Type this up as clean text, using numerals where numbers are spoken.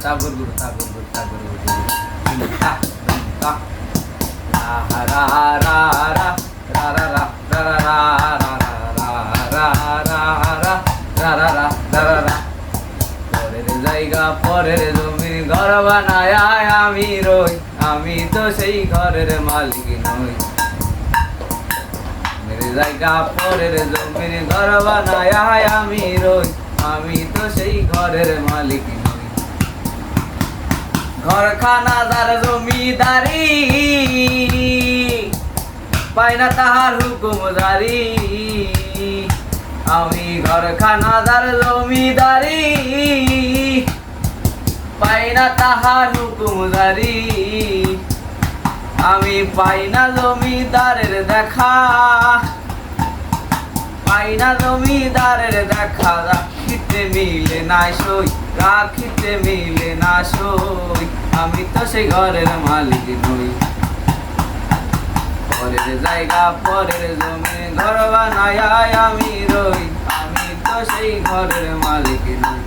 তাগর গুরু তাগর গুরু তাগর গুরু তা তা রা রা রা রা রা রা রা রা রা রা রা রা রা পরের জায়গা পরের জমি ঘর বানায় আমি রই, আমি তো সেই ঘরের মালিক নই। মেরে জায়গা পরের জমি ঘর বানায় আমি রই, আমি তো সেই ঘরের মালিক নই। ঘরখানা যার জমিদারি, পাই না তাহার হুকুম জারি। আমি ঘরখানা যার জমিদারি, পাই না তাহার হুকুম জারি। আমি পাই না জমিদারের দেখা, পাই না জমিদারের দেখা। রাখিতে মিলে না সই, রাখিতে মিলে না সই, আমি তো সেই ঘরের মালিক নই। পরের জায়গা পরের জমি ঘর বানায় আমি রই, আমি তো সেই ঘরের মালিক নই।